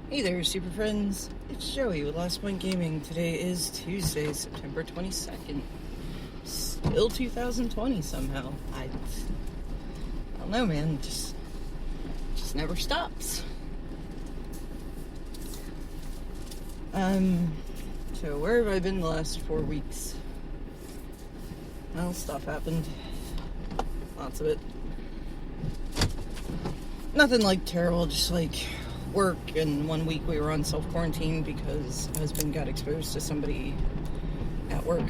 Hey there, super friends. It's Joey with Last Point Gaming. Today is Tuesday, September 22nd. Still 2020 somehow. I don't know, man. Just never stops. So where have I been the last 4 weeks? Well, stuff happened. Lots of it. Nothing like terrible, just like work, and 1 week we were on self-quarantine because my husband got exposed to somebody at work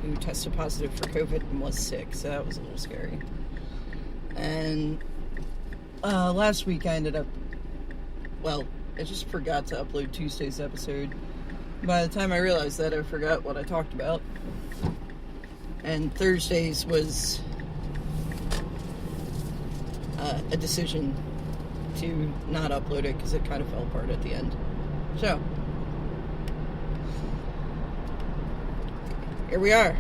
who tested positive for COVID and was sick, so that was a little scary. And last week I ended up, I just forgot to upload Tuesday's episode. By the time I realized that, I forgot what I talked about. And Thursday's was a decision to not upload it because it kind of fell apart at the end. So, here we are.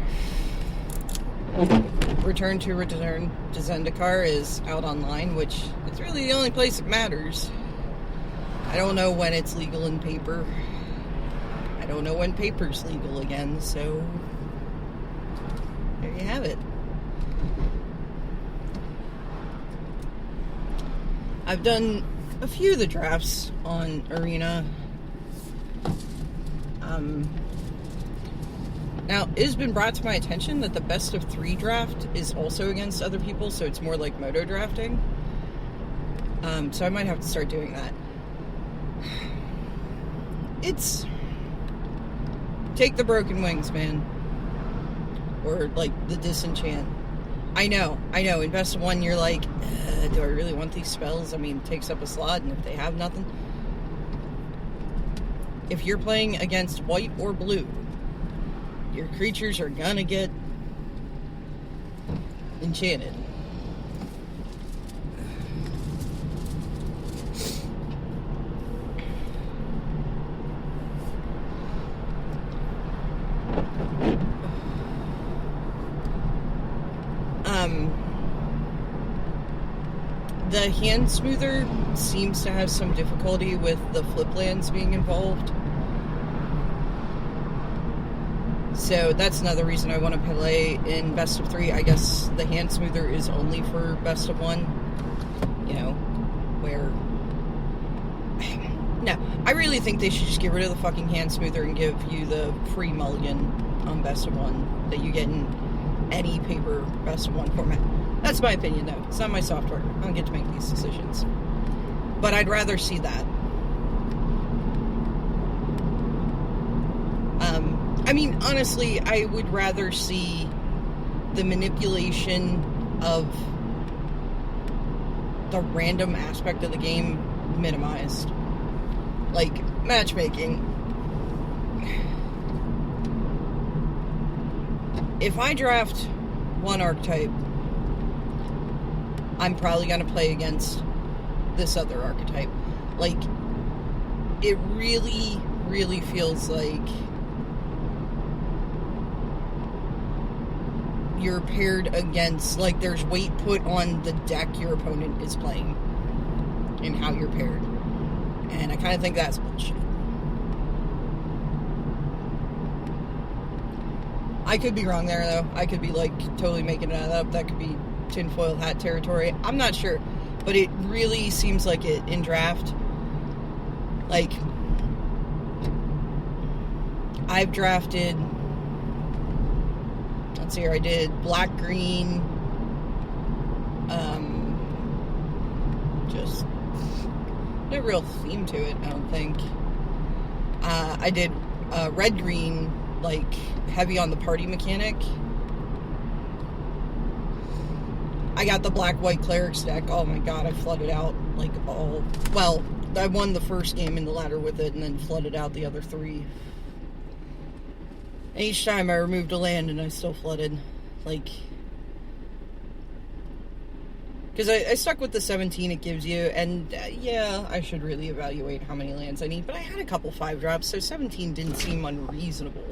Return to Zendikar is out online, which is really the only place it matters. I don't know when it's legal in paper. I don't know when paper's legal again, so there you have it. I've done a few of the drafts on Arena. Now, it has been brought to my attention that the best of 3 draft is also against other people, so it's more like moto drafting. So I might have to start doing that. It's take the broken wings, man. Or, like, the disenchant. I know, in best of 1, you're like, do I really want these spells? I mean, it takes up a slot, and if they have nothing... If you're playing against white or blue, your creatures are gonna get enchanted. The hand smoother seems to have some difficulty with the flip lands being involved. So that's another reason I want to play in best of 3. I guess the hand smoother is only for best of 1. You know, where... No, I really think they should just get rid of the fucking hand smoother and give you the free mulligan on best of 1 that you get in any paper best of 1 format. That's my opinion, though. It's not my software. I don't get to make these decisions. But I'd rather see that. I mean, honestly, I would rather see the manipulation of the random aspect of the game minimized. Like, matchmaking. If I draft one archetype, I'm probably going to play against this other archetype. Like, it really, really feels like you're paired against, like, there's weight put on the deck your opponent is playing and how you're paired. And I kind of think that's bullshit. I could be wrong there, though. I could be, like, totally making that up. That could be tinfoil hat territory. I'm not sure. But it really seems like it in draft. Like, I've drafted... Let's see here. I did black, green. Just no real theme to it, I don't think. I did red, green, like, heavy on the party mechanic. I got the black-white clerics deck. Oh my god, I flooded out, like, all... Well, I won the first game in the ladder with it, and then flooded out the other 3. And each time I removed a land, and I still flooded. Like... Because I stuck with the 17 it gives you, and yeah, I should really evaluate how many lands I need, but I had a couple 5-drops, so 17 didn't seem unreasonable.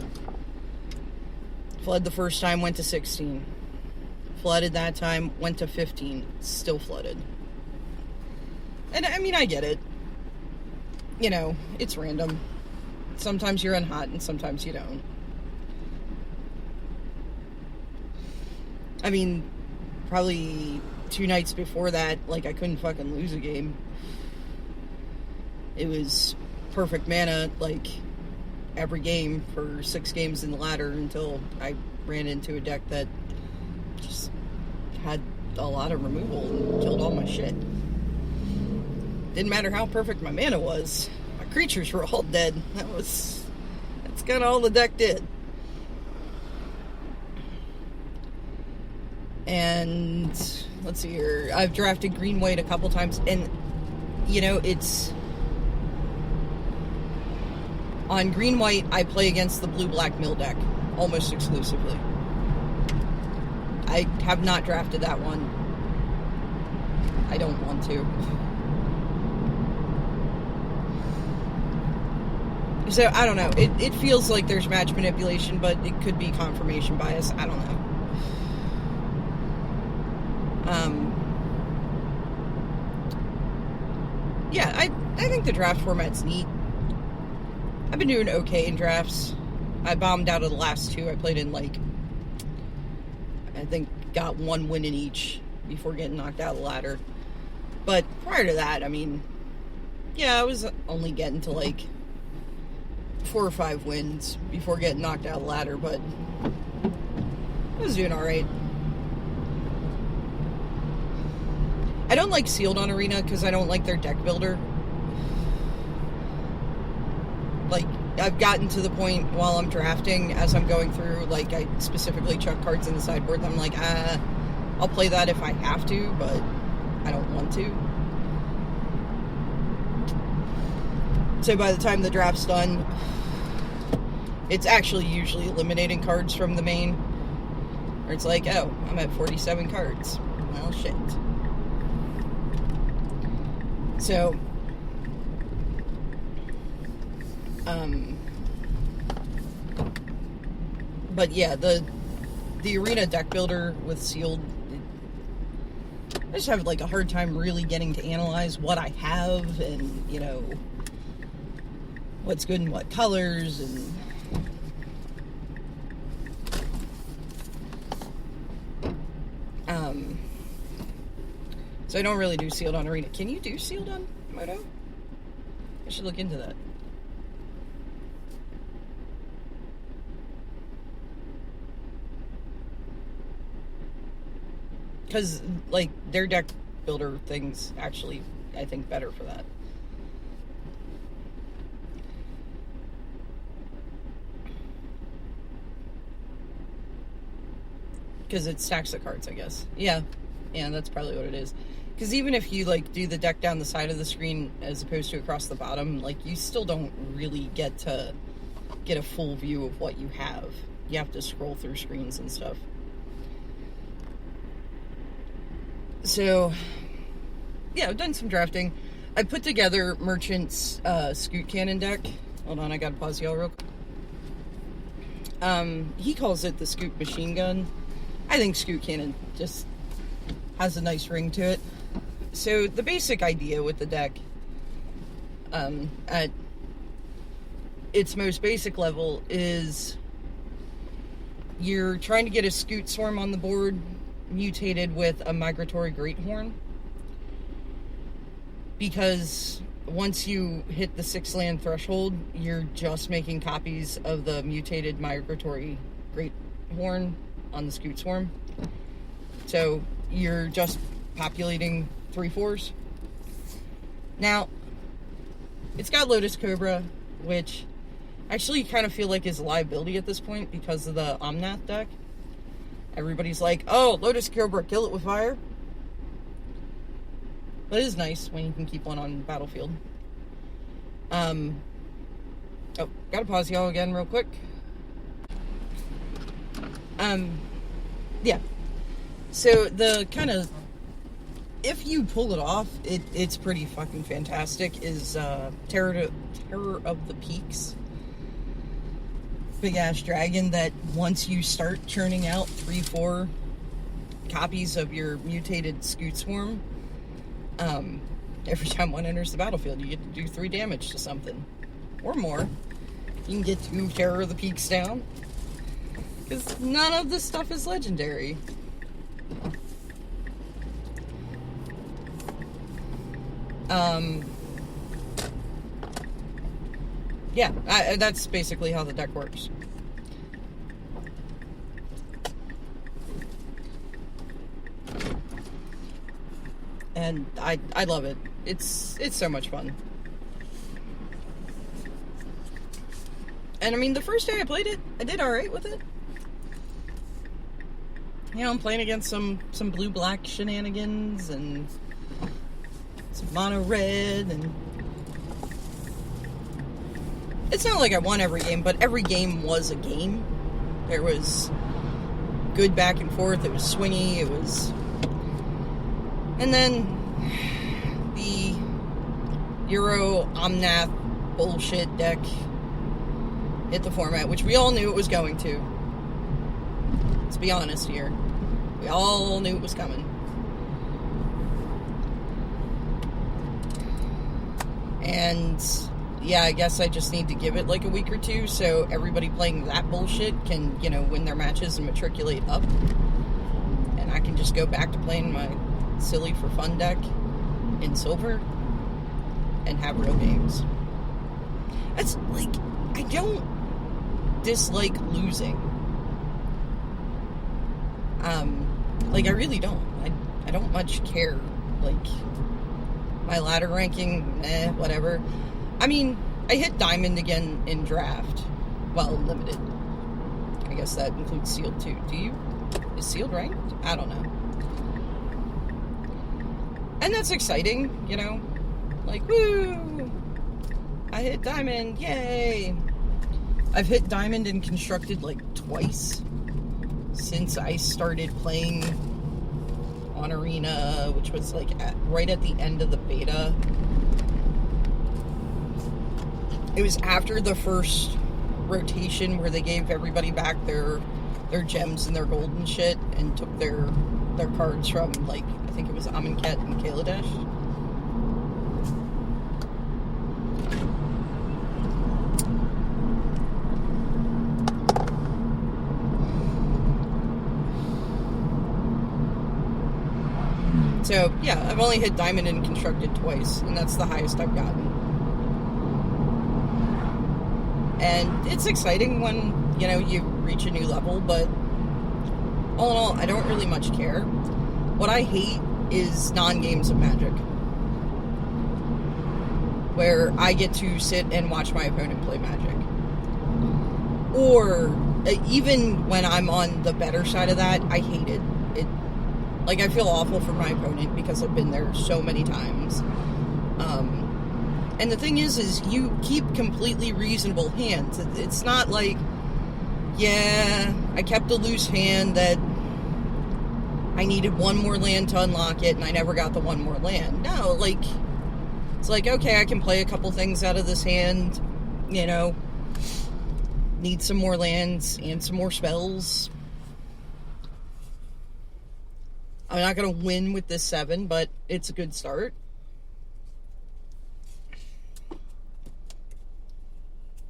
Flood the first time, went to 16. Flooded that time, went to 15, still flooded. And I mean, I get it. you know, it's random. Sometimes you run hot and sometimes you don't. I mean, probably 2 nights before that, like, I couldn't fucking lose a game. It was perfect mana, like, every game for 6 games in the ladder until I ran into a deck that just had a lot of removal and killed all my shit. Didn't matter how perfect my mana was. My creatures were all dead. That's kind of all the deck did. And let's see here. I've drafted green white a couple times, and you know, it's on green white. I play against the blue black mill deck almost exclusively. I have not drafted that one. I don't want to. So, I don't know. It feels like there's match manipulation, but it could be confirmation bias. I don't know. Yeah, I think the draft format's neat. I've been doing okay in drafts. I bombed out of the last 2 I played in, like, I think got 1 win in each before getting knocked out of the ladder. But prior to that, I mean, yeah, I was only getting to, like, 4 or 5 wins before getting knocked out of the ladder, but I was doing alright. I don't like Sealed on Arena because I don't like their deck builder. Like, I've gotten to the point while I'm drafting, as I'm going through, like, I specifically chuck cards in the sideboard, and I'm like, I'll play that if I have to, but I don't want to. So by the time the draft's done, it's actually usually eliminating cards from the main. Or it's like, oh, I'm at 47 cards. Well, shit. So, but yeah, the arena deck builder with Sealed, I just have, like, a hard time really getting to analyze what I have and, you know, what's good in what colors, and so I don't really do Sealed on Arena. Can you do Sealed on Moto? I should look into that. Because, like, their deck builder thing's actually, I think, better for that. Because it stacks the cards, I guess. Yeah, that's probably what it is. Because even if you, like, do the deck down the side of the screen as opposed to across the bottom, like, you still don't really get to get a full view of what you have. You have to scroll through screens and stuff. So, yeah, I've done some drafting. I put together Merchant's Scoot Cannon deck. Hold on, I gotta pause y'all real quick. He calls it the Scoot Machine Gun. I think Scoot Cannon just has a nice ring to it. So the basic idea with the deck, at its most basic level, is you're trying to get a Scoot Swarm on the board mutated with a Migratory Greathorn, because once you hit the 6 land threshold, you're just making copies of the mutated Migratory Greathorn on the Scoot Swarm. So you're just populating 3/4s. Now, it's got Lotus Cobra, which I actually kind of feel like is a liability at this point because of the Omnath deck. Everybody's like, oh, Lotus Cobra, kill it with fire. But it is nice when you can keep one on the battlefield. Oh, gotta pause y'all again real quick. Yeah. So the kind of, if you pull it off, it's pretty fucking fantastic, is Terror of the Peaks. Big ass dragon that once you start churning out 3-4 copies of your mutated Scoot Swarm, Every time one enters the battlefield, you get to do 3 damage to something. Or more. You can get 2 Terror of the Peaks down. Because none of this stuff is legendary. Yeah, that's basically how the deck works. And I love it. It's so much fun. And I mean, the first day I played it, I did alright with it. You know, I'm playing against some blue-black shenanigans and some mono-red, and it's not like I won every game, but every game was a game. There was good back and forth, it was swingy, it was... And then the Euro Omnath bullshit deck hit the format, which we all knew it was going to. Let's be honest here. We all knew it was coming. And yeah, I guess I just need to give it like a week or two so everybody playing that bullshit can, you know, win their matches and matriculate up. And I can just go back to playing my silly for fun deck in silver and have real games. That's like, I don't dislike losing. Like, I really don't. I don't much care. Like, my ladder ranking, whatever. I mean, I hit diamond again in draft. Well, limited. I guess that includes sealed too. Do you? Is sealed ranked? I don't know. And that's exciting, you know? Like, woo! I hit diamond, yay! I've hit diamond and constructed like twice since I started playing on Arena, which was like right at the end of the beta. It was after the first rotation where they gave everybody back their gems and their gold and shit and took their cards from, like, I think it was Amonkhet and Kaladesh. So, yeah, I've only hit diamond and constructed twice, and that's the highest I've gotten. And it's exciting when, you know, you reach a new level, but all in all, I don't really much care. What I hate is non-games of Magic, where I get to sit and watch my opponent play Magic. Or, even when I'm on the better side of that, I hate it. Like, I feel awful for my opponent because I've been there so many times. And the thing is you keep completely reasonable hands. It's not like, yeah, I kept a loose hand that I needed one more land to unlock it, and I never got the one more land. No, like, it's like, okay, I can play a couple things out of this hand, you know, need some more lands and some more spells. I'm not going to win with this 7, but it's a good start.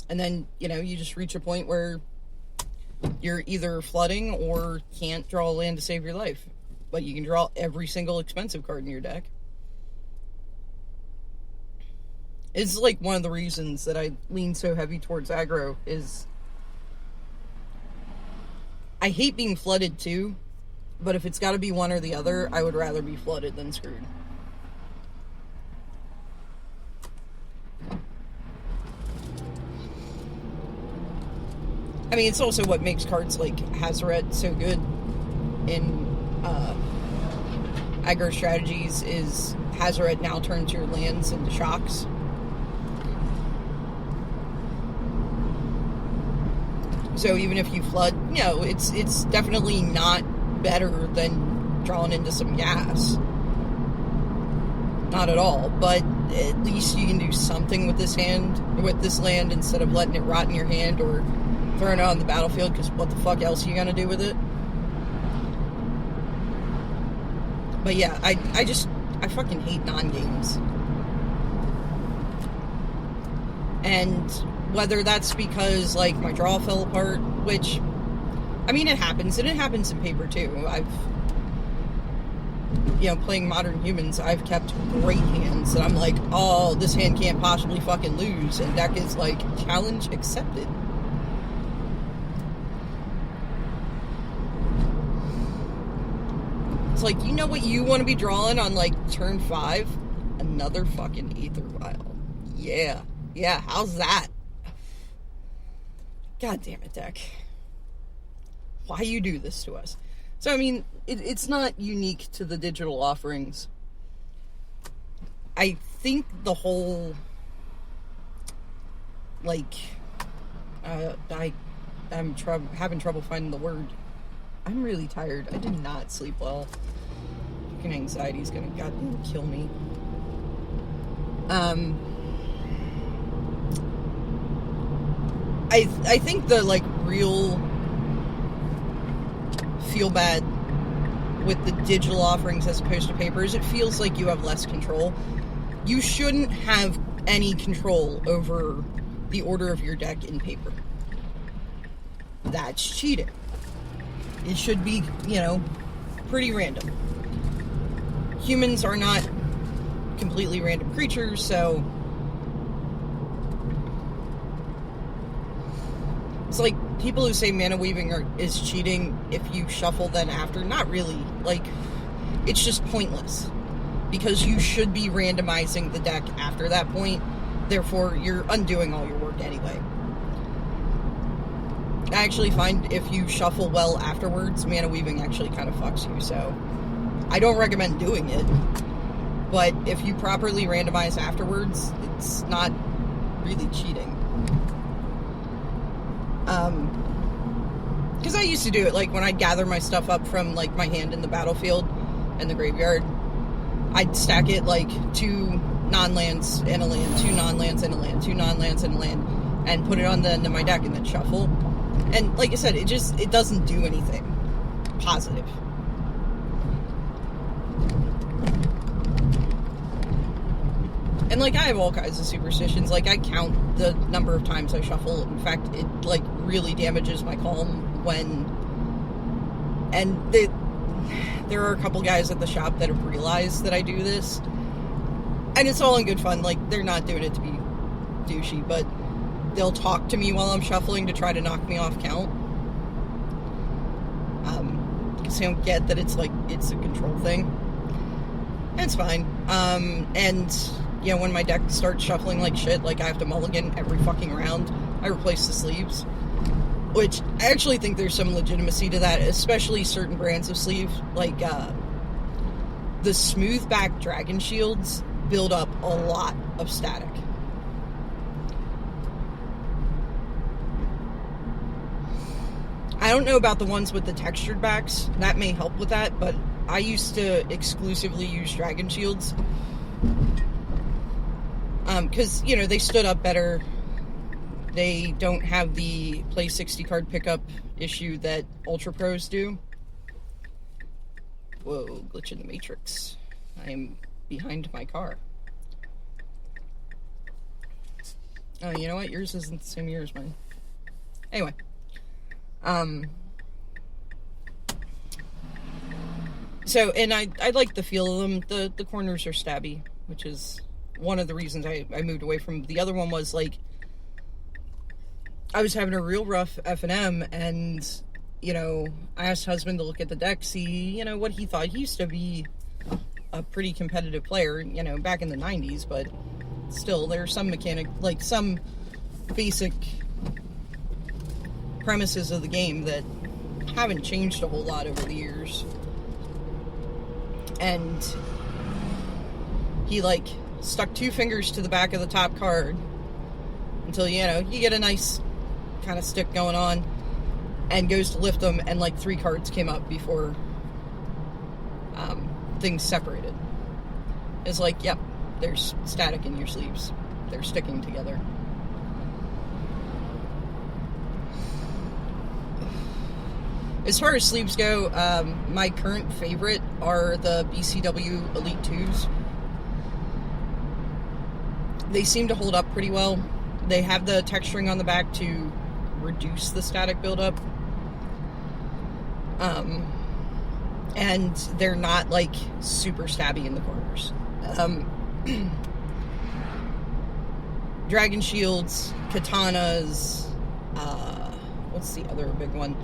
And then, you know, you just reach a point where you're either flooding or can't draw a land to save your life. But you can draw every single expensive card in your deck. It's like one of the reasons that I lean so heavy towards aggro is I hate being flooded too. But if it's got to be one or the other, I would rather be flooded than screwed. I mean, it's also what makes cards like Hazoret so good in aggro strategies is Hazoret now turns your lands into shocks. So even if you flood, you know, it's definitely not better than drawing into some gas. Not at all, but at least you can do something with this land, instead of letting it rot in your hand or throwing it on the battlefield, because what the fuck else are you gonna do with it? But yeah, I fucking hate non-games. And whether that's because, like, my draw fell apart, which, I mean, it happens, and it happens in paper, too. Playing Modern Humans, I've kept great hands, and I'm like, oh, this hand can't possibly fucking lose, and deck is like, challenge accepted. It's like, you know what you want to be drawing on, like, turn 5? Another fucking Aether Vial. Yeah, how's that? God damn it, deck. Why you do this to us? So, I mean, it's not unique to the digital offerings. I think the whole, like, I'm having trouble finding the word. I'm really tired. I did not sleep well. Fucking anxiety's gonna goddamn kill me. I think the, like, real feel bad with the digital offerings as opposed to paper is it feels like you have less control. You shouldn't have any control over the order of your deck in paper. That's cheating. It should be, pretty random. Humans are not completely random creatures, so it's like people who say mana weaving is cheating if you shuffle then after. Not really. Like, it's just pointless. Because you should be randomizing the deck after that point. Therefore, you're undoing all your work anyway. I actually find if you shuffle well afterwards, mana weaving actually kind of fucks you. So, I don't recommend doing it. But if you properly randomize afterwards, it's not really cheating. Because I used to do it, like, when I'd gather my stuff up from, like, my hand in the battlefield and the graveyard, I'd stack it, like, 2 non-lands and a land, 2 non-lands and a land, 2 non-lands and a land, and put it on the end of my deck and then shuffle. And, like I said, it doesn't do anything positive. And, like, I have all kinds of superstitions. Like, I count the number of times I shuffle. In fact, it, like, really damages my calm when... And there are a couple guys at the shop that have realized that I do this. And it's all in good fun. Like, they're not doing it to be douchey, but they'll talk to me while I'm shuffling to try to knock me off count. Because they don't get that it's, like, it's a control thing. And it's fine. And... when my deck starts shuffling like shit, like I have to mulligan every fucking round, I replace the sleeves. Which, I actually think there's some legitimacy to that, especially certain brands of sleeve. Like, the smooth back dragon shields build up a lot of static. I don't know about the ones with the textured backs. That may help with that, but I used to exclusively use dragon shields. Because, they stood up better. They don't have the play 60 card pickup issue that Ultra Pros do. Whoa, glitch in the Matrix. I am behind my car. Oh, you know what? Yours isn't the same year as mine. Anyway. So, and I like the feel of them. The corners are stabby, which is... one of the reasons I moved away from the other one was, like, I was having a real rough F&M, and, I asked husband to look at the deck, see, what he thought. He used to be a pretty competitive player, back in the 90s, but still, there's some some basic premises of the game that haven't changed a whole lot over the years. And he, stuck 2 fingers to the back of the top card until, you get a nice kind of stick going on, and goes to lift them, and, 3 cards came up before things separated. It's like, yep, there's static in your sleeves. They're sticking together. As far as sleeves go, my current favorite are the BCW Elite 2s. They seem to hold up pretty well. They have the texturing on the back to reduce the static buildup. And they're not, like, super stabby in the corners. Dragon shields, katanas, what's the other big one?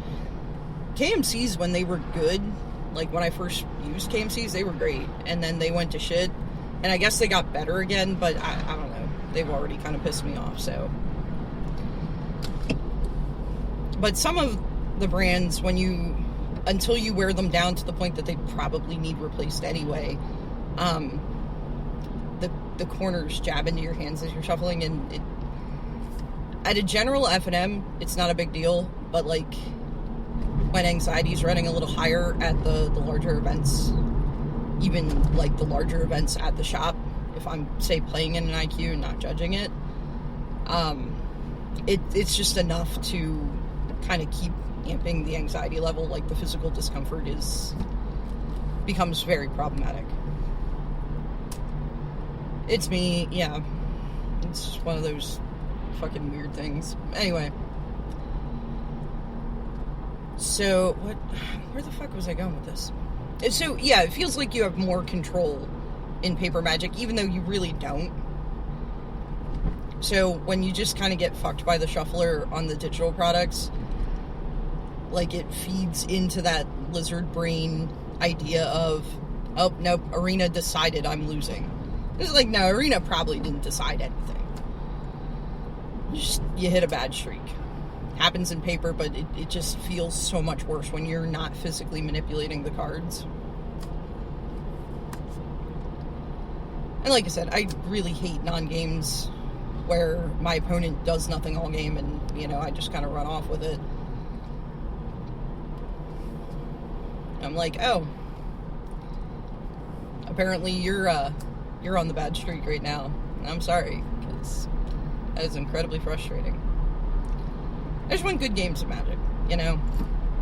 KMCs, when they were good, like, when I first used KMCs, they were great. And then they went to shit. And I guess they got better again, but I don't know. They've already kind of pissed me off, so. But some of the brands, until you wear them down to the point that they probably need replaced anyway, the corners jab into your hands as you're shuffling, and at a general F&M, it's not a big deal, but, like, when anxiety's running a little higher at the larger events, even, like, the larger events at the shop, if I'm, say, playing in an IQ and not judging it, it's just enough to kind of keep amping the anxiety level. Like, the physical discomfort becomes very problematic. It's me, yeah. It's just one of those fucking weird things. Anyway. So, where the fuck was I going with this? So, yeah, it feels like you have more control in Paper Magic, even though you really don't. So, when you just kind of get fucked by the shuffler on the digital products, like, it feeds into that lizard brain idea of, oh, nope, Arena decided I'm losing. It's like, no, Arena probably didn't decide anything. You hit a bad streak. Happens in paper, but it just feels so much worse when you're not physically manipulating the cards. And like I said, I really hate non-games where my opponent does nothing all game and, you know, I just kind of run off with it. I'm like, oh, apparently you're on the bad streak right now. And I'm sorry, because that is incredibly frustrating. I just want good games of Magic, you know?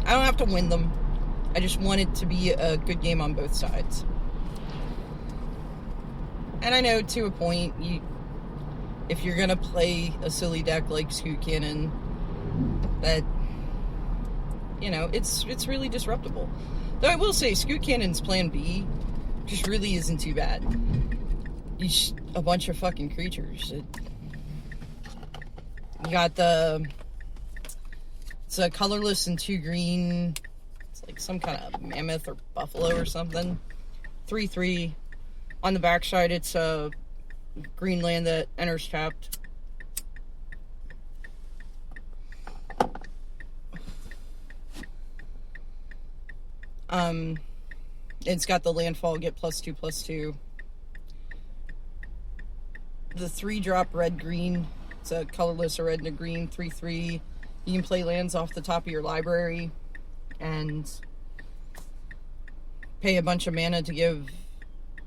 I don't have to win them. I just want it to be a good game on both sides. And I know, to a point, if you're gonna play a silly deck like Scoot Cannon, that, you know, it's really disruptible. Though I will say, Scoot Cannon's plan B just really isn't too bad. A bunch of fucking creatures. You got it's a colorless and 2 green. It's like some kind of mammoth or buffalo or something. 3/3. On the backside, it's a green land that enters tapped. It's got the landfall, get +2/+2. The 3-drop red-green. It's a colorless, a red and a green, 3/3. You can play lands off the top of your library and pay a bunch of mana to give,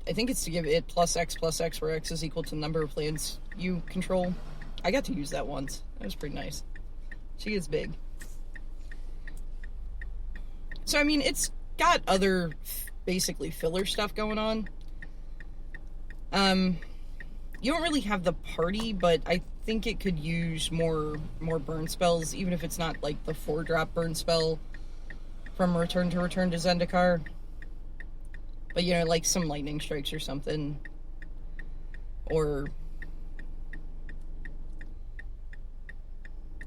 I think it's to give it +X, where X is equal to the number of lands you control. I got to use that once. That was pretty nice. She gets big. So, I mean, it's got other, basically, filler stuff going on. You don't really have the party, but I think it could use more burn spells, even if it's not, like, the 4-drop burn spell from Return to Zendikar. But, you know, like some lightning strikes or something. Or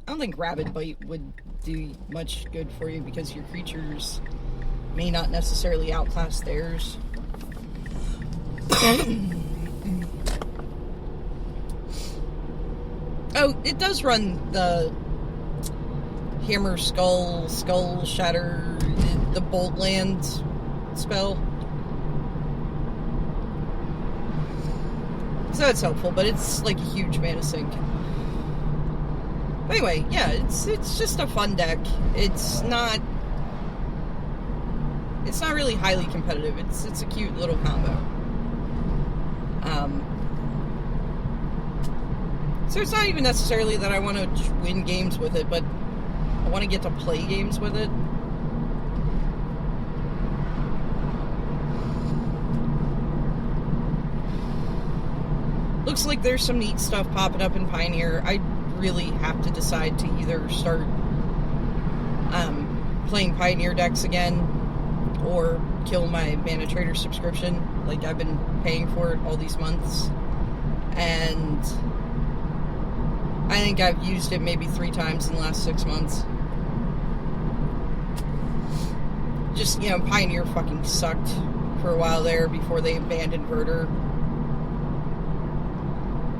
I don't think Rabid Bite would do much good for you because your creatures may not necessarily outclass theirs. Oh, it does run the Hammer, Skull Shatter, the Bolt Land spell. So that's helpful, but it's like a huge mana sink. But anyway, yeah, it's just a fun deck. It's not really highly competitive. It's a cute little combo. So it's not even necessarily that I want to win games with it, but I want to get to play games with it. looks like there's some neat stuff popping up in Pioneer. I really have to decide to either start playing Pioneer decks again or kill my Mana Trader subscription. Like, I've been paying for it all these months, and I think I've used it maybe 3 times in the last 6 months. Just, Pioneer fucking sucked for a while there before they abandoned Verter.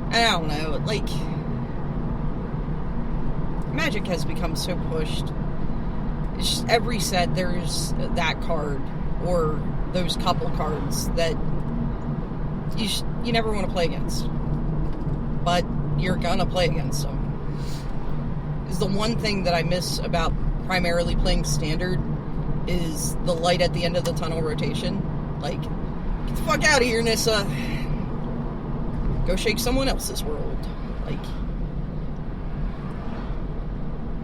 I don't know, like, Magic has become so pushed. It's just every set there's that card or those couple cards that you never want to play against, but you're gonna play against them. Is the one thing that I miss about primarily playing Standard is the light at the end of the tunnel rotation. Like, get the fuck out of here, Nissa. Go shake someone else's world. Like,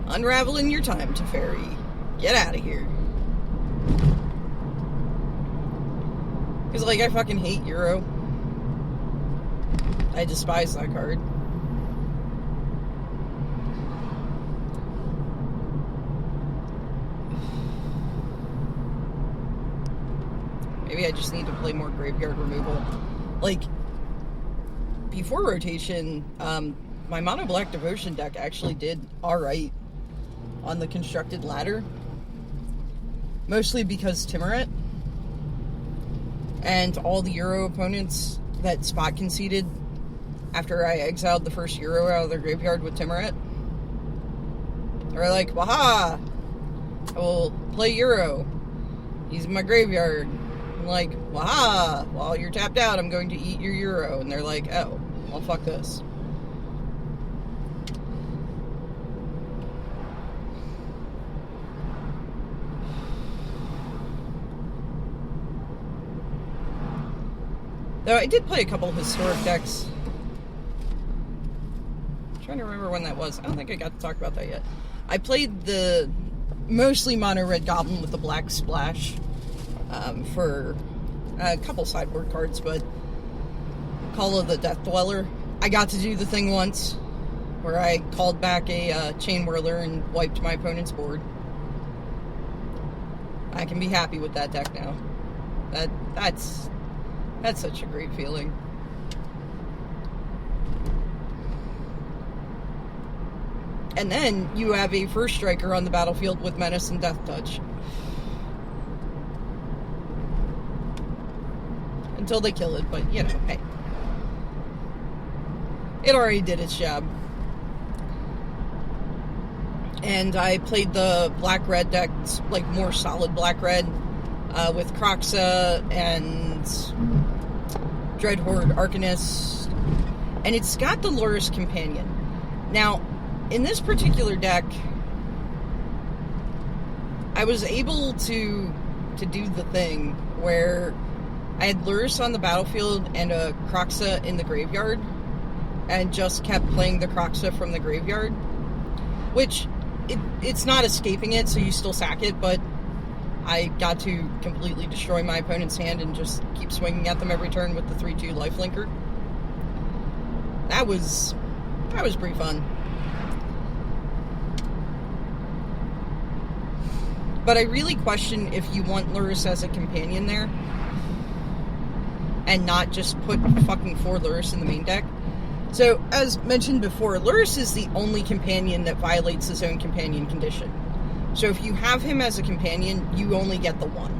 unraveling your time, Teferi. Get out of here. Because, like, I fucking hate Euro. I despise that card. Maybe I just need to play more graveyard removal. Like, before rotation, my Mono Black Devotion deck actually did alright on the constructed ladder. Mostly because Timuret and all the Euro opponents that spot conceded after I exiled the first Euro out of their graveyard with Timuret are like, waha! I will play Euro. He's in my graveyard. I'm like, waha! While you're tapped out, I'm going to eat your Euro. And they're like, oh, well, fuck this. Though I did play a couple of historic decks. I'm trying to remember when that was. I don't think I got to talk about that yet. I played the mostly mono red goblin with the black splash for a couple sideboard cards, but Call of the Death Dweller. I got to do the thing once where I called back a Chain Whirler and wiped my opponent's board. I can be happy with that deck now. That's such a great feeling. And then you have a first striker on the battlefield with Menace and Death Touch. Until they kill it, but, hey. It already did its job. And I played the black-red deck, like, more solid black-red, with Kroxa and Dreadhorde Arcanist, and it's got the Lurrus Companion. Now, in this particular deck, I was able to do the thing where I had Lurrus on the battlefield and a Kroxa in the graveyard, and just kept playing the Kroxa from the graveyard, which, it's not escaping it, so you still sack it, but I got to completely destroy my opponent's hand and just keep swinging at them every turn with the 3/2 lifelinker. That was pretty fun. But I really question if you want Lurrus as a companion there, and not just put fucking 4 Lurrus in the main deck. So, as mentioned before, Lurrus is the only companion that violates his own companion condition. So if you have him as a companion, you only get the 1.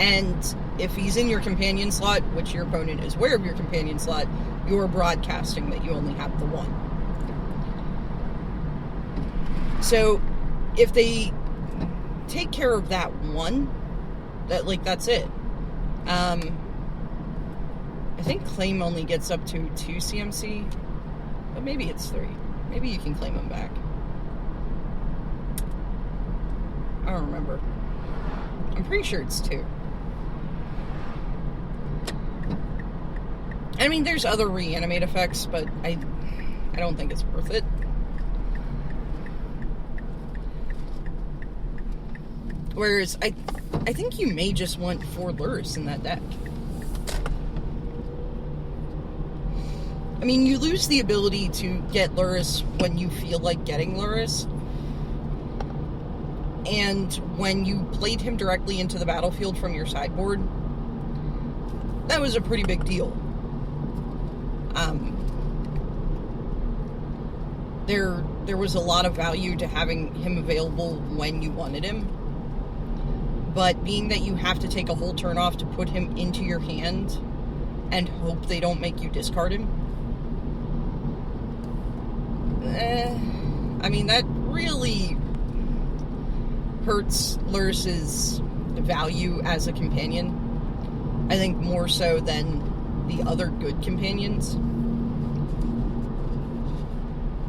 And if he's in your companion slot, which your opponent is aware of your companion slot, you're broadcasting that you only have the 1. So if they take care of that 1, that's it. I think claim only gets up to 2 CMC, but maybe it's 3. Maybe you can claim him back. I don't remember. I'm pretty sure it's 2. I mean, there's other reanimate effects, but I don't think it's worth it. Whereas, I think you may just want 4 Lurrus in that deck. mean, you lose the ability to get Luris when you feel like getting Luris. And when you played him directly into the battlefield from your sideboard, that was a pretty big deal. There was a lot of value to having him available when you wanted him. But being that you have to take a whole turn off to put him into your hand and hope they don't make you discard him, I mean, that really hurts Luris's value as a companion. I think more so than the other good companions.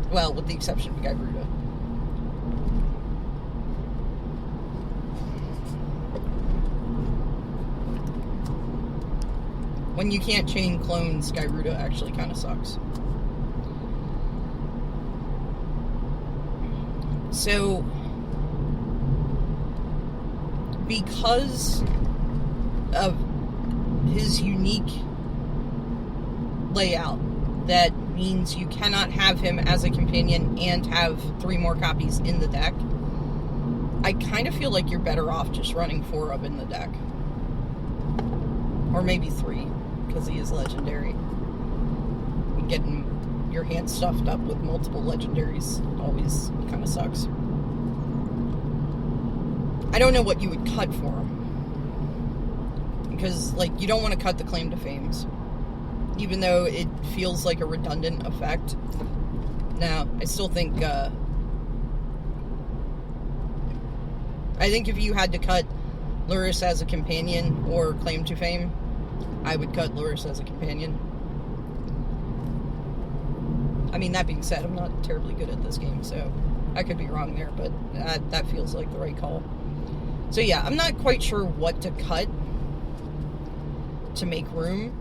Well, with the exception of Garuda. When you can't chain clones, Garuda actually kind of sucks. So, because of his unique layout, that means you cannot have him as a companion and have 3 more copies in the deck, I kind of feel like you're better off just running 4 of in the deck. Or maybe 3, because he is legendary. Getting your hand stuffed up with multiple legendaries always kind of sucks. I don't know what you would cut for him. Because, like, you don't want to cut the claim to fames. Even though it feels like a redundant effect. Now, I still think, I think if you had to cut Luris as a companion or claim to fame, I would cut Luris as a companion. I mean, that being said, I'm not terribly good at this game, so I could be wrong there, but that feels like the right call. So yeah, I'm not quite sure what to cut to make room,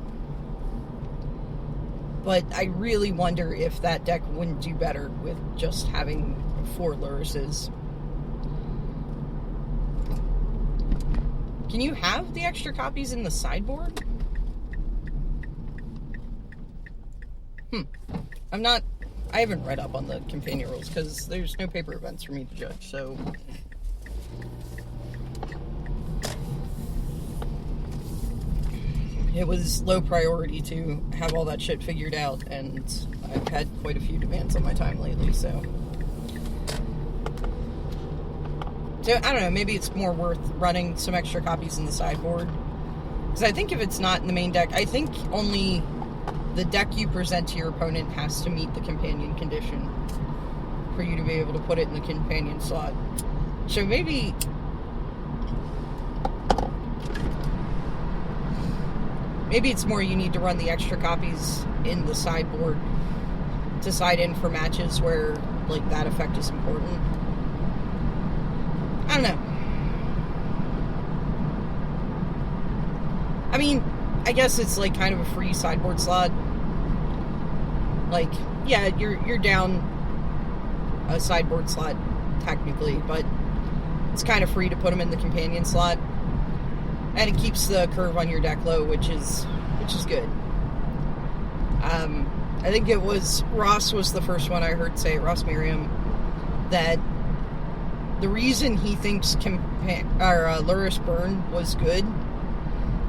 but I really wonder if that deck wouldn't do better with just having 4 Lurises. Can you have the extra copies in the sideboard? I haven't read up on the companion rules because there's no paper events for me to judge, so. It was low priority to have all that shit figured out, and I've had quite a few demands on my time lately, so. So, I don't know, maybe it's more worth running some extra copies in the sideboard. Because I think if it's not in the main deck, I think only the deck you present to your opponent has to meet the companion condition for you to be able to put it in the companion slot. So maybe it's more you need to run the extra copies in the sideboard to side in for matches where, like, that effect is important. I don't know. I mean, I guess it's, like, kind of a free sideboard slot. Like, yeah, you're down a sideboard slot, technically, but it's kind of free to put them in the companion slot. And it keeps the curve on your deck low, which is good. I think it was Ross was the first one I heard say, Ross Merriam, that the reason he thinks Luris Burn was good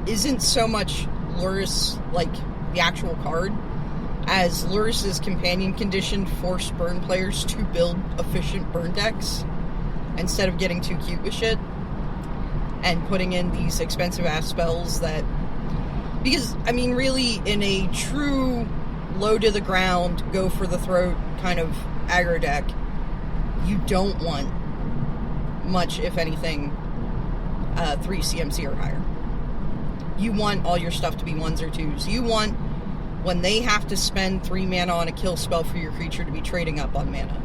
isn't so much Luris, like, the actual card, as Luris's companion condition forced burn players to build efficient burn decks instead of getting too cute with shit and putting in these expensive ass spells that, because, I mean, really, in a true low to the ground, go for the throat kind of aggro deck, you don't want much, if anything, 3 CMC or higher. You want all your stuff to be 1s or 2s. You want, when they have to spend 3 mana on a kill spell for your creature, to be trading up on mana.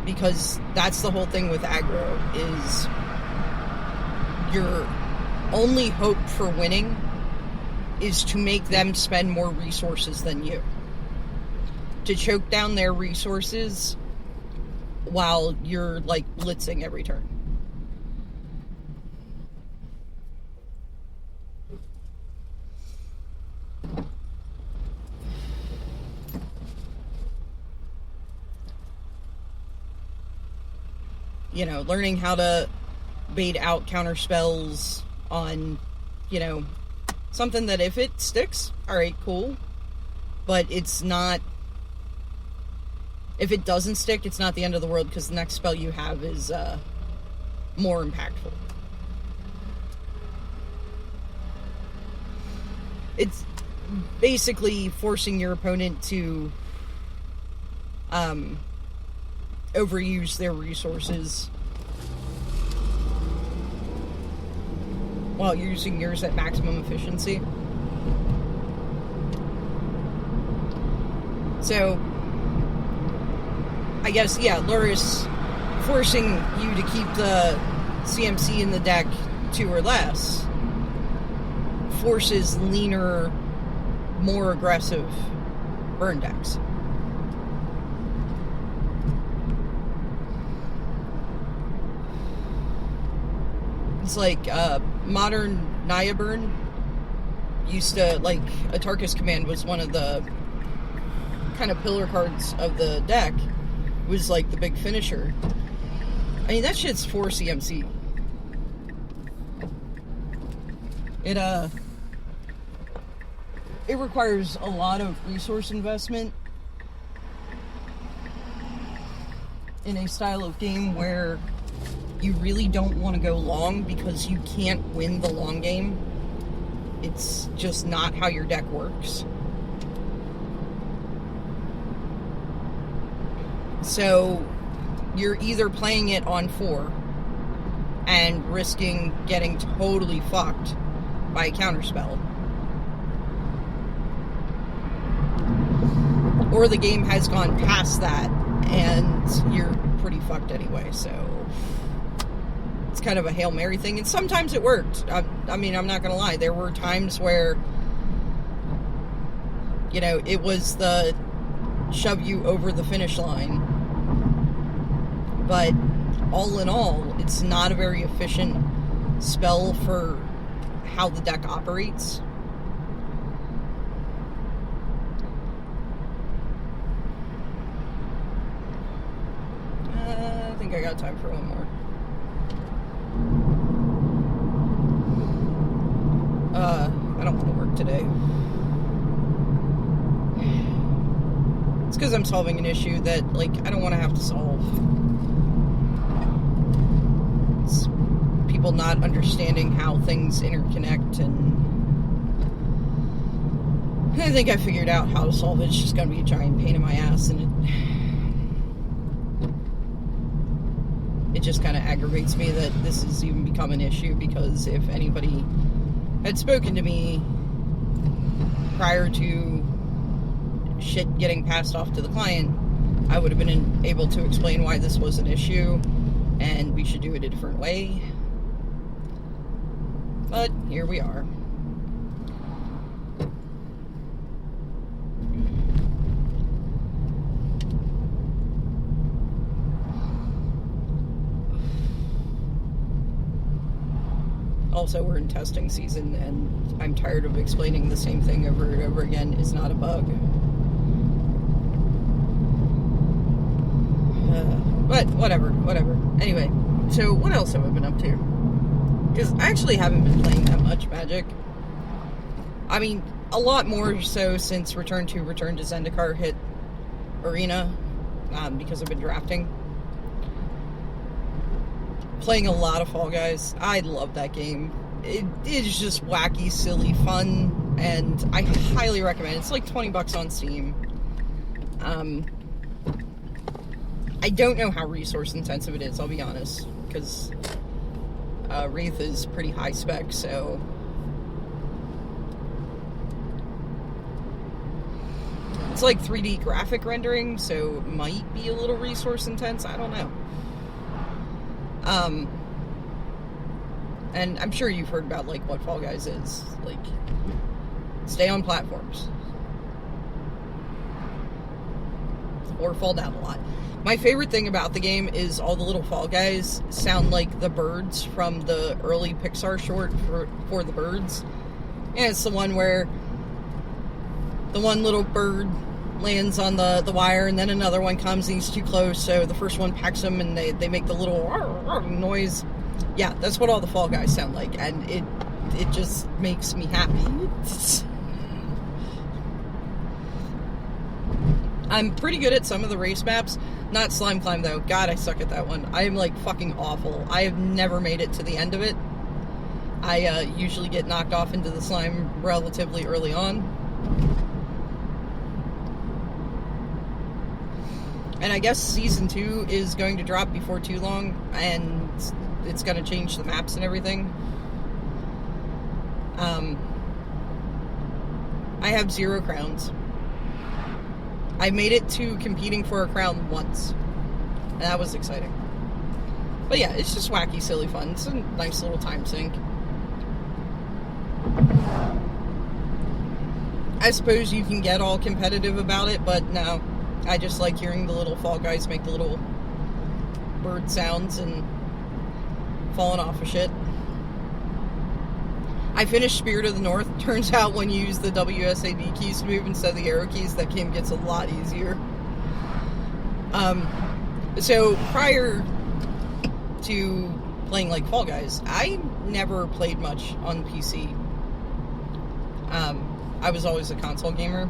Because that's the whole thing with aggro, is your only hope for winning is to make them spend more resources than you. To choke down their resources while you're, like, blitzing every turn. learning how to bait out counter spells on, something that if it sticks, alright, cool. But it's not, if it doesn't stick, it's not the end of the world, because the next spell you have is more impactful. It's basically forcing your opponent to overuse their resources while using yours at maximum efficiency. So, I guess, Luris forcing you to keep the CMC in the deck 2 or less forces leaner, more aggressive burn decks. It's like modern Naya burn used to, like, Atarka's Command was one of the kind of pillar cards of the deck, was like the big finisher. I mean, that shit's 4 CMC. It requires a lot of resource investment in a style of game where you really don't want to go long because you can't win the long game. It's just not how your deck works. So you're either playing it on 4 and risking getting totally fucked by a counterspell, or the game has gone past that and you're pretty fucked anyway. So it's kind of a Hail Mary thing, and sometimes it worked. I mean, I'm not gonna lie, there were times where, it was the shove you over the finish line, but all in all, it's not a very efficient spell for how the deck operates. I think I got time for one more. I don't want to work today. It's because I'm solving an issue that, I don't want to have to solve. It's people not understanding how things interconnect, and I think I figured out how to solve it. It's just going to be a giant pain in my ass, and it just kind of aggravates me that this has even become an issue, because if anybody had spoken to me prior to shit getting passed off to the client, I would have been able to explain why this was an issue and we should do it a different way. But here we are. Also, we're in testing season, and I'm tired of explaining the same thing over and over again. It's not a bug. But whatever. Anyway, so what else have I been up to? Because I actually haven't been playing that much Magic. I mean, a lot more so since Return to Zendikar hit Arena, because I've been drafting. Playing a lot of Fall Guys. I love that game. It is just wacky, silly, fun, and I highly recommend it. It's like $20 on Steam. I don't know how resource intensive it is, I'll be honest, because Wraith is pretty high spec, so it's like 3D graphic rendering, so it might be a little resource intense, I don't know. And I'm sure you've heard about, what Fall Guys is. Stay on platforms. Or fall down a lot. My favorite thing about the game is all the little Fall Guys sound like the birds from the early Pixar short for the birds. And it's the one where the one little bird lands on the wire, and then another one comes and he's too close, so the first one pecks him and they make the little noise. Yeah, that's what all the Fall Guys sound like, and it just makes me happy. I'm pretty good at some of the race maps. Not Slime Climb, though. God, I suck at that one. I am, like, fucking awful. I have never made it to the end of it. I usually get knocked off into the slime relatively early on. And I guess Season 2 is going to drop before too long, and it's going to change the maps and everything. I have 0 crowns. I made it to competing for a crown once, and that was exciting. But yeah, it's just wacky, silly fun. It's a nice little time sink. I suppose you can get all competitive about it, but no. I just like hearing the little Fall Guys make the little bird sounds and falling off of shit. I finished Spirit of the North. Turns out when you use the WSAD keys to move instead of the arrow keys, that game gets a lot easier. So prior to playing like Fall Guys, I never played much on PC. I was always a console gamer.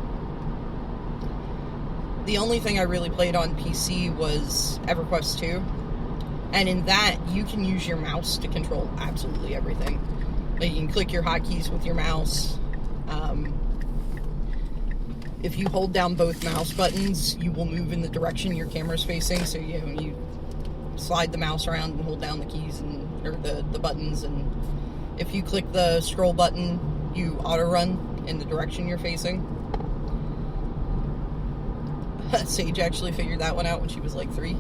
The only thing I really played on PC was EverQuest 2. And in that, you can use your mouse to control absolutely everything. Like, you can click your hotkeys with your mouse. If you hold down both mouse buttons, you will move in the direction your camera's facing. So, you slide the mouse around and hold down the keys or the buttons. And if you click the scroll button, you auto-run in the direction you're facing. Sage actually figured that one out when she was like 3.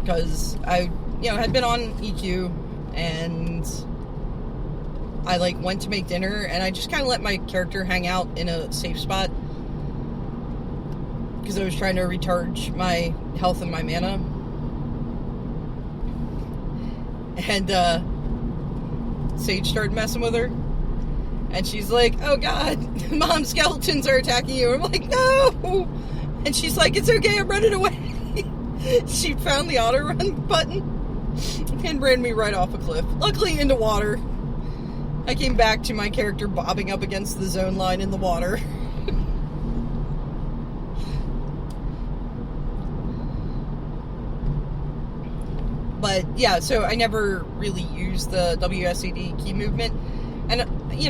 Because I, had been on EQ, and I, went to make dinner, and I just kind of let my character hang out in a safe spot. Because I was trying to recharge my health and my mana. And, Sage started messing with her. And she's like, oh god, Mom, skeletons are attacking you. I'm like, no! And she's like, it's okay, I'm running away. She found the auto run button and ran me right off a cliff. Luckily into water. I came back to my character bobbing up against the zone line in the water. But yeah, so I never really used the WSAD key movement. And,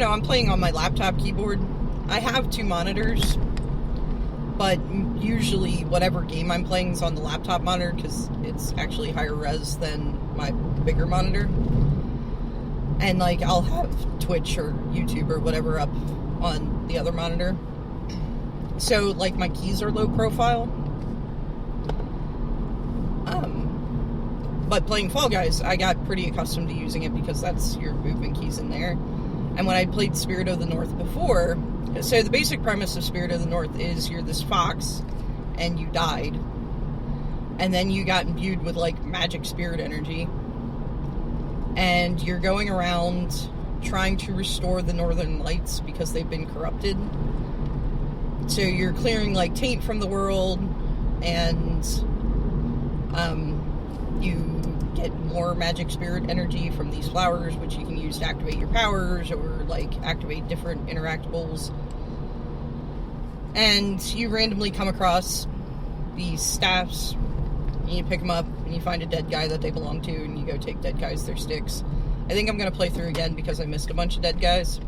I'm playing on my laptop keyboard. I have 2 monitors, but usually whatever game I'm playing is on the laptop monitor because it's actually higher res than my bigger monitor. And, I'll have Twitch or YouTube or whatever up on the other monitor. So, my keys are low profile. But playing Fall Guys, I got pretty accustomed to using it because that's your movement keys in there. And when I played Spirit of the North before, so the basic premise of Spirit of the North is you're this fox, and you died. And then you got imbued with, magic spirit energy. And you're going around trying to restore the Northern Lights because they've been corrupted. So you're clearing, taint from the world, and, you get more magic spirit energy from these flowers, which you can use to activate your powers or activate different interactables. And you randomly come across these staffs, and you pick them up, and you find a dead guy that they belong to, and you go take dead guys their sticks. I think I'm going to play through again because I missed a bunch of dead guys.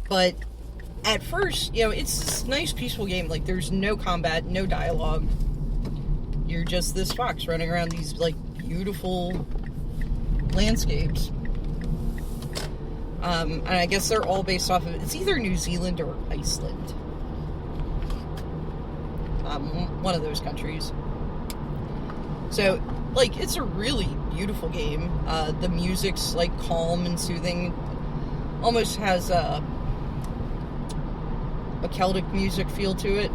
But at first, it's this nice, peaceful game. There's no combat, no dialogue. You're just this fox running around these, beautiful landscapes. And I guess they're all based off of... It's either New Zealand or Iceland. One of those countries. So, it's a really beautiful game. The music's, calm and soothing. Almost has a Celtic music feel to it.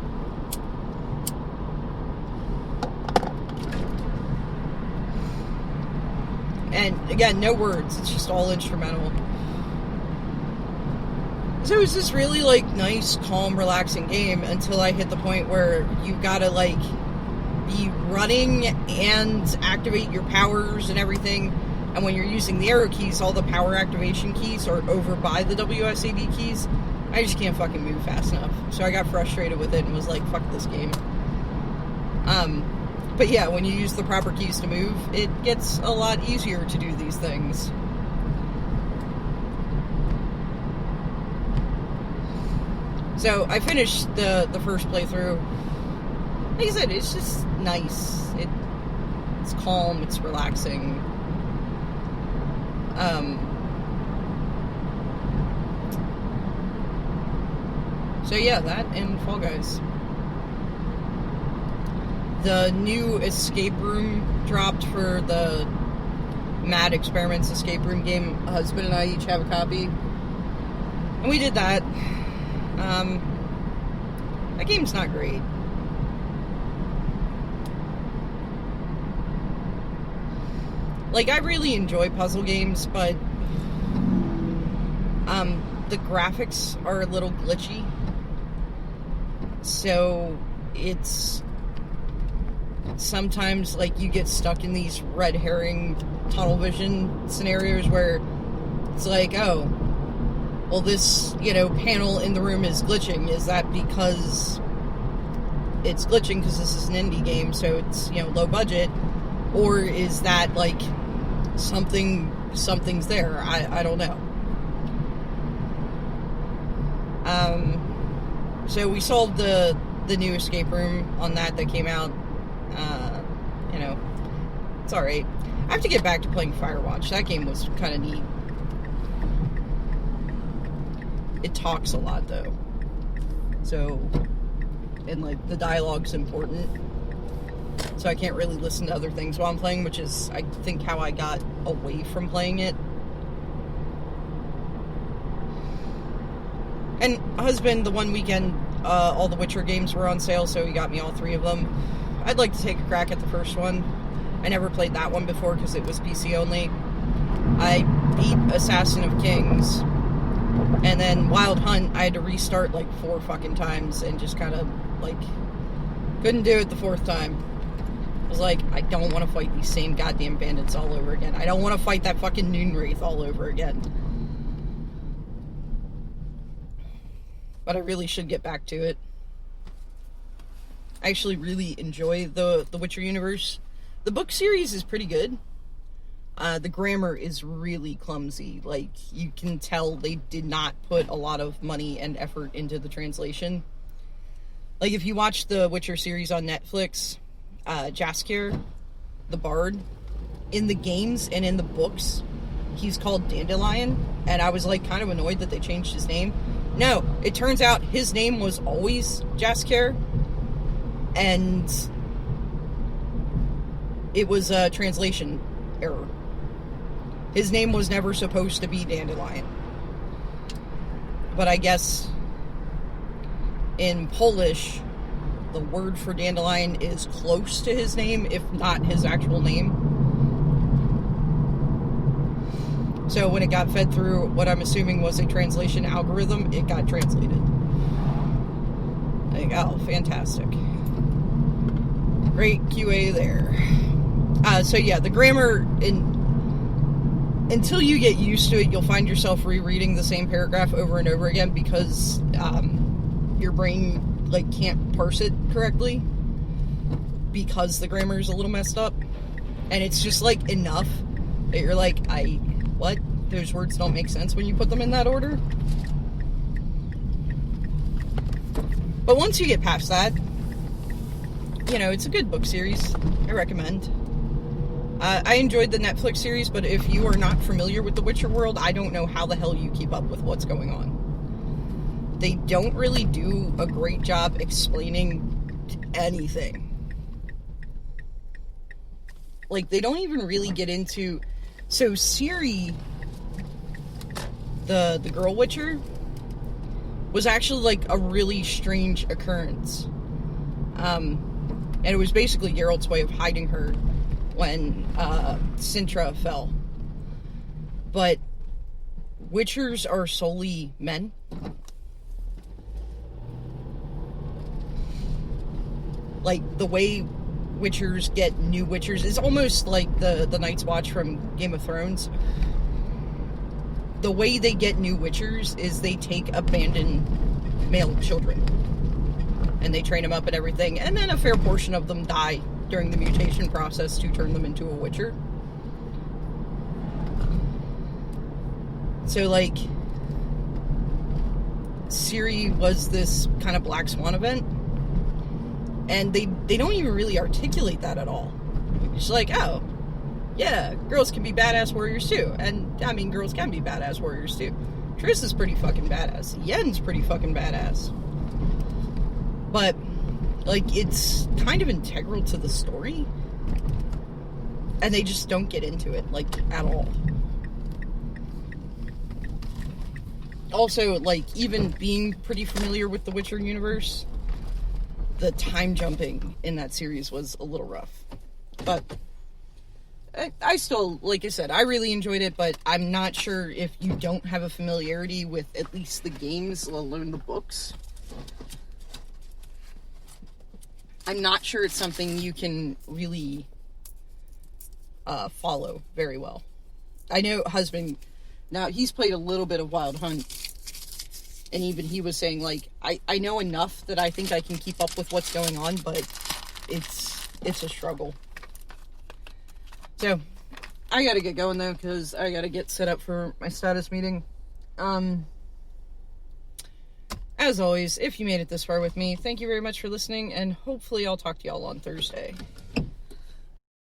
And again, no words. It's just all instrumental. So it was this really, like, nice, calm, relaxing game until I hit the point where you gotta, like, be running and activate your powers and everything. And when you're using the arrow keys, all the power activation keys are over by the WSAD keys. I just can't fucking move fast enough. So I got frustrated with it and was like, fuck this game. But yeah, when you use the proper keys to move, it gets a lot easier to do these things. So I finished the first playthrough. Like I said, it's just nice. It's calm, it's relaxing. So yeah, that and Fall Guys. The new escape room dropped for the Mad Experiments escape room game. Husband and I each have a copy. And we did that. That game's not great. Like, I really enjoy puzzle games, but the graphics are a little glitchy. So it's sometimes, like, you get stuck in these red herring tunnel vision scenarios where it's like, oh, well, this, panel in the room is glitching. Is that because it's glitching because this is an indie game, so it's, low budget? Or is that, like, something's there? I don't know. So we solved the new escape room on that came out. It's alright. I have to get back to playing Firewatch. That game was kind of neat. It talks a lot, though. So, and, like, the dialogue's important. So I can't really listen to other things while I'm playing, which is, I think, how I got away from playing it. And husband, the one weekend, all the Witcher games were on sale, so he got me all 3 of them. I'd like to take a crack at the first one. I never played that one before because it was PC only. I beat Assassin of Kings, and then Wild Hunt, I had to restart like 4 fucking times and just kind of, like, couldn't do it the 4th time. I was like, I don't want to fight these same goddamn bandits all over again. I don't want to fight that fucking Noon Wraith all over again. But I really should get back to it. I actually really enjoy the Witcher universe. The book series is pretty good. The grammar is really clumsy. Like, you can tell they did not put a lot of money and effort into the translation. Like, if you watch the Witcher series on Netflix, Jaskier, the bard, in the games and in the books, he's called Dandelion, and I was, like, kind of annoyed that they changed his name. No, it turns out his name was always Jaskier, and it was a translation error. His name was never supposed to be Dandelion. But I guess in Polish, the word for dandelion is close to his name, if not his actual name. So when it got fed through what I'm assuming was a translation algorithm, it got translated. Like, oh, fantastic. Great QA there. So yeah, the grammar, until you get used to it, you'll find yourself rereading the same paragraph over and over again because your brain, like, can't parse it correctly because the grammar is a little messed up. And it's just, like, enough that you're like, what? Those words don't make sense when you put them in that order? But once you get past that, it's a good book series. I recommend. I enjoyed the Netflix series, but if you are not familiar with the Witcher world, I don't know how the hell you keep up with what's going on. They don't really do a great job explaining anything. Like, they don't even really get into... So, Ciri, the girl Witcher, was actually, like, a really strange occurrence. And it was basically Geralt's way of hiding her when Sintra fell. but Witchers are solely men. Like, the way Witchers get new Witchers is almost like the Night's Watch from Game of Thrones. The way they get new Witchers is they take abandoned male children and they train them up and everything, and then a fair portion of them die during the mutation process to turn them into a Witcher. So, like, Ciri was this kind of Black Swan event, and they don't even really articulate that at all. It's like, oh, yeah, girls can be badass warriors too. And, I mean, girls can be badass warriors too. Triss is pretty fucking badass. Yen's pretty fucking badass. But, like, it's kind of integral to the story. And they just don't get into it, like, at all. Also, like, even being pretty familiar with the Witcher universe, the time jumping in that series was a little rough. But I still, like I said, I really enjoyed it, but I'm not sure if you don't have a familiarity with at least the games, let alone the books. I'm not sure it's something you can really follow very well. I know husband, now he's played a little bit of Wild Hunt, and even he was saying, like, I know enough that I think I can keep up with what's going on, but it's a struggle. So, I gotta get going though, because I gotta get set up for my status meeting. As always, if you made it this far with me, thank you very much for listening, and hopefully I'll talk to y'all on Thursday.